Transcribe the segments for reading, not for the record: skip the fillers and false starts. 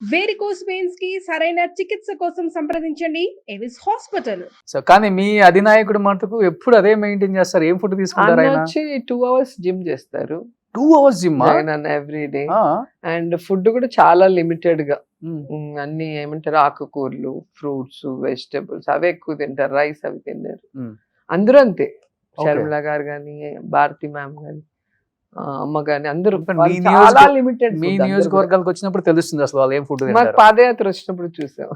Varicose veins కి సరైన చికిత్స కోసం సంప్రదించండి ఎవిస్ హాస్పిటల్. సో కానీ మీ అధినాయకుడు మటుకు ఎప్పుడు అదే మెయింటైన్ చేస్తారు. ఏం ఫుడ్ తీసుకుంటారు ఆయన ఆయన? వచ్చి 2 hours జిమ్ చేస్తారు 2 hours gym? Every day. And food కూడా చాలా లిమిటెడ్ గా, అన్ని ఏమంటారు ఆకుకూరలు, ఫ్రూట్స్, వెజిటబుల్స్ అవే ఎక్కువ తింటారు. రైస్ అవి తిన్నారు. అందరూ అంతే. శర్మిల గారు కానీ, భారతి మ్యామ్ కానీ, అమ్మ గాని, అందరూ చాలా లిమిటెడ్. మీ నియోజకవర్గాలకు వచ్చినప్పుడు తెలుస్తుంది అసలు వాళ్ళు ఏం ఫుడ్ మాకు తింటారు. పాదయాత్ర వచ్చినప్పుడు చూసాం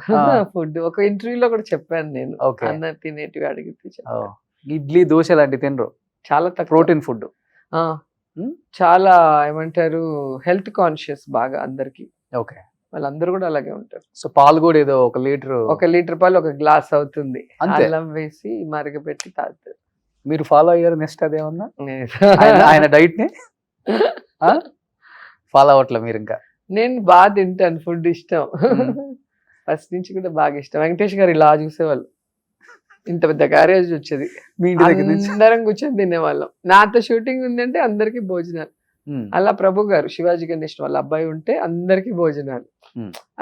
ఫుడ్. ఒక ఇంటర్వ్యూలో కూడా చెప్పాను నేను, Okay. అన్న తినేటివి అడిగితే చెప్పాను. ఇడ్లీ దోశ లాంటివి తినరు. చాలా తక్కువ. Protein food. చాలా ఏమంటారు హెల్త్ కాన్షియస్ బాగా అందరికి. ఓకే. వాళ్ళందరూ కూడా అలాగే ఉంటారు. సో పాలు కూడా ఏదో 1 లీటర్, 1 లీటర్ పాలు 1 గ్లాస్ అవుతుంది. అంతే. అల్లం వేసి మరగపెట్టి తాగుతారు. మీరు ఫాలో అయ్యారు నెక్స్ట్ అదేమన్నా నేను- ఆయన డైట్ ని ఫాలో అవట్లే మీరు ఇంకా? నేను బాగా తింటాను, ఫుడ్ ఇష్టం. ఫస్ట్ నుంచి కూడా బాగా ఇష్టం. వెంకటేష్ గారు ఇలా చూసేవాళ్ళు, ఇంత పెద్ద క్యారేజ్ వచ్చేది, మీ ఇంటి దగ్గర నుంచి? అందరం కూర్చొని తినేవాళ్ళం. నాతో షూటింగ్ ఉందంటే అందరికి భోజనాలు. అలా ప్రభు గారు, శివాజీ గణేష్ వాళ్ళ అబ్బాయి ఉంటే అందరికి భోజనాలు.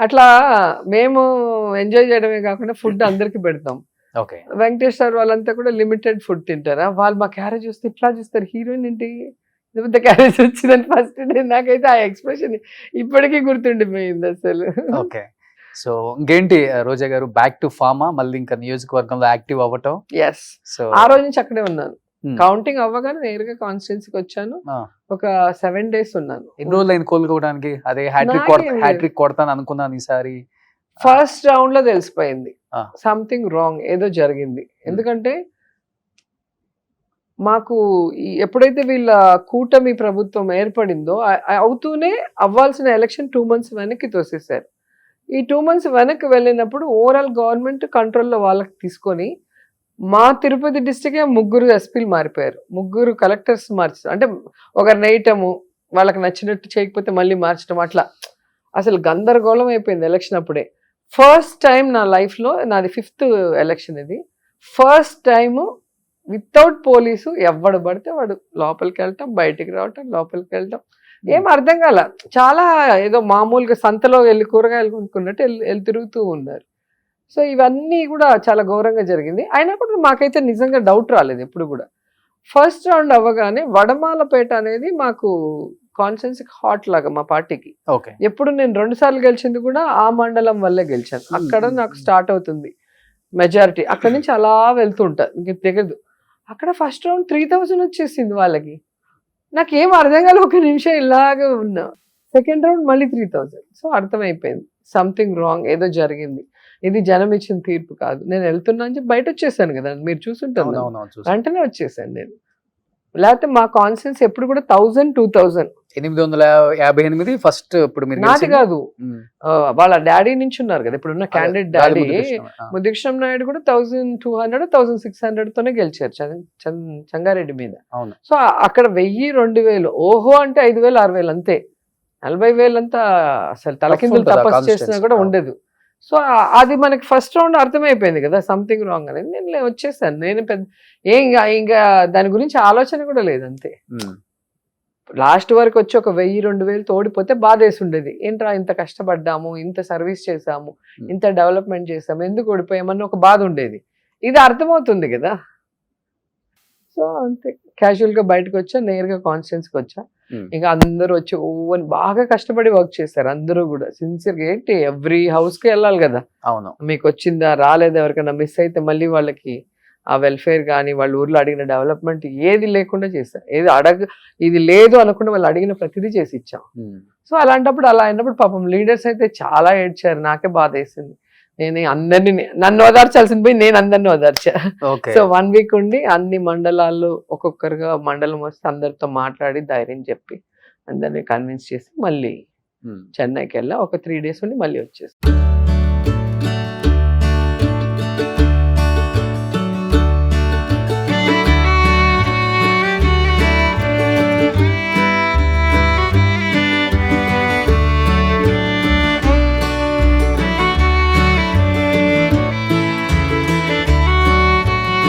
అట్లా మేము ఎంజాయ్ చేయడమే కాకుండా ఫుడ్ అందరికి పెడతాం. ఓకే. వెంకటేష్ సార్ వాళ్ళంతా కూడా లిమిటెడ్ ఫుడ్ తింటారా. వాళ్ళు మా క్యారేజ్ వస్తే ఇట్లా చూస్తారు, హీరోయిన్ ఏంటి ఇంత పెద్ద క్యారేజ్ వచ్చిందని. ఫస్ట్ డే నాకైతే ఆ ఎక్స్ప్రెషన్ ఇప్పటికీ గుర్తుండిపోయింది అసలు. ఓకే. సో ఇంకేంటి రోజా గారు, బ్యాక్ టు ఫార్మా, మళ్ళీ ఇంకా నియోజకవర్గంలో యాక్టివ్ అవ్వటం? ఎస్. సో ఆ రోజు నుంచి అక్కడే ఉన్నాను. కౌంటింగ్ అవ్వగానే నేరుగా కాన్స్టిట్యున్సీకి వచ్చాను. ఒక 7 days ఉన్నాను. ఎన్ని రోజులు అయింది కోలుకోవడానికి? అదే హ్యాట్రిక్ కొడతాను అనుకున్నాను ఈసారి. ఫస్ట్ రౌండ్ లో తెలిసిపోయింది సంథింగ్ రాంగ్, ఏదో జరిగింది. ఎందుకంటే మాకు ఎప్పుడైతే వీళ్ళ కూటమి ప్రభుత్వం ఏర్పడిందో అవుతూనే అవ్వాల్సిన ఎలక్షన్ 2 months వెనక్కి తోసేశారు. ఈ 2 months వెనక్కి వెళ్ళినప్పుడు ఓవరాల్ గవర్నమెంట్ కంట్రోల్లో వాళ్ళకి తీసుకొని మా తిరుపతి డిస్ట్రిక్టే 3 ఎస్పీలు మారిపోయారు, 3 కలెక్టర్స్ మార్చారు. అంటే ఒకరిని వేయటము, వాళ్ళకి నచ్చినట్టు చేయకపోతే మళ్ళీ మార్చడం, అట్లా అసలు గందరగోళం అయిపోయింది ఎలక్షన్ అప్పుడే. ఫస్ట్ టైం నా లైఫ్లో, నాది 5th ఎలక్షన్ ఇది, ఫస్ట్ టైము వితౌట్ పోలీసు ఎవడు పడితే వాడు లోపలికి వెళ్ళటం, బయటికి రావటం, లోపలికి వెళ్ళటం, ఏం అర్థం కాల. చాలా ఏదో మామూలుగా సంతలో వెళ్ళి కూరగాయలు కొనుక్కున్నట్టు వెళ్ళి తిరుగుతూ ఉన్నారు. సో ఇవన్నీ కూడా చాలా ఘోరంగా జరిగింది. అయినా కూడా మాకైతే నిజంగా డౌట్ రాలేదు ఎప్పుడు కూడా. ఫస్ట్ రౌండ్ అవ్వగానే వడమాలపేట అనేది మాకు కాన్స్టిట్యున్సీకి హాట్ లాగా మా పార్టీకి. ఓకే. ఎప్పుడు నేను 2 సార్లు గెలిచింది కూడా ఆ మండలం వల్లే గెలిచాను. అక్కడ నాకు స్టార్ట్ అవుతుంది మెజారిటీ. అక్కడ నుంచి అలా వెళ్తూ ఉంటారు, మీకు తెలియదు. అక్కడ ఫస్ట్ రౌండ్ 3000 వచ్చేసింది వాళ్ళకి. నాకేం అర్థం కాదు, 1 నిమిషం ఇలాగే ఉన్నా. సెకండ్ రౌండ్ మళ్ళీ 3000. సో అర్థమైపోయింది సంథింగ్ రాంగ్, ఏదో జరిగింది, ఇది జనం ఇచ్చిన తీర్పు కాదు. నేను వెళ్తున్నా అని చెప్పి బయట వచ్చేసాను కదా, మీరు చూసుంటాను. వెంటనే వచ్చేసాను నేను. లేకపోతే మా కాన్స్టిట్యున్సీ ఎప్పుడు కూడా 1000, 2000. 858 ఫస్ట్. ఇప్పుడు మీరు నాది కాదు, వాళ్ళ డాడీ నుంచి ఉన్నారు కదా ఇప్పుడున్న క్యాండిడేట్ డాడీ ముద్దుకృష్ణ నాయుడు కూడా 1200, 1600 తోనే గెలిచారు చంగారెడ్డి మీద. సో అక్కడ 1000, 2000, ఓహో అంటే 5000, 6000 అంతే. 40,000 అంతా అసలు తలకిందులు తపస్సు చేసినా కూడా ఉండదు. సో అది మనకి ఫస్ట్ రౌండ్ అర్థమైపోయింది కదా సంథింగ్ రాంగ్ అనేది. నేను వచ్చేసాను. నేను పెద్ద ఇంకా దాని గురించి ఆలోచన కూడా లేదు, అంతే. లాస్ట్ వరకు వచ్చి ఒక 1000, 2000 తోడిపోతే బాధేసి ఉండేది. ఏంట్రా ఇంత కష్టపడ్డాము, ఇంత సర్వీస్ చేసాము, ఇంత డెవలప్మెంట్ చేసాము, ఎందుకు ఓడిపోయామని ఒక బాధ ఉండేది. ఇది అర్థమవుతుంది కదా. సో అంతే, క్యాజువల్ గా బయటకు వచ్చా, నేరుగా కాన్స్టిట్యున్సీకి వచ్చా. ఇంకా అందరూ వచ్చి ఓవన్ బాగా కష్టపడి వర్క్ చేశారు అందరూ కూడా సిన్సియర్గా. ఏంటి ఎవ్రీ హౌస్ కి వెళ్ళాలి కదా. అవును. మీకు వచ్చిందా, రాలేదా, ఎవరికైనా మిస్ అయితే మళ్ళీ వాళ్ళకి ఆ వెల్ఫేర్ కానీ, వాళ్ళ ఊర్లో అడిగిన డెవలప్మెంట్ ఏది లేకుండా చేశారు. ఇది లేదు అనకుండా వాళ్ళు అడిగిన ప్రతిదీ చేసి ఇచ్చాం. సో అలాంటప్పుడు అలా అయినప్పుడు పాపం లీడర్స్ అయితే చాలా ఏడ్చారు. నాకే బాధ వేసింది. నేను అందరినీ, నన్ను ఓదార్చాల్సింది పోయి నేను అందరినీ ఓదార్చా. సో 1 week ఉండి అన్ని మండలాల్లో ఒక్కొక్కరుగా మండలం వస్తే అందరితో మాట్లాడి ధైర్యం చెప్పి అందరినీ కన్విన్స్ చేసి మళ్ళీ చెన్నైకి వెళ్ళా. ఒక 3 days ఉండి మళ్ళీ వచ్చేసి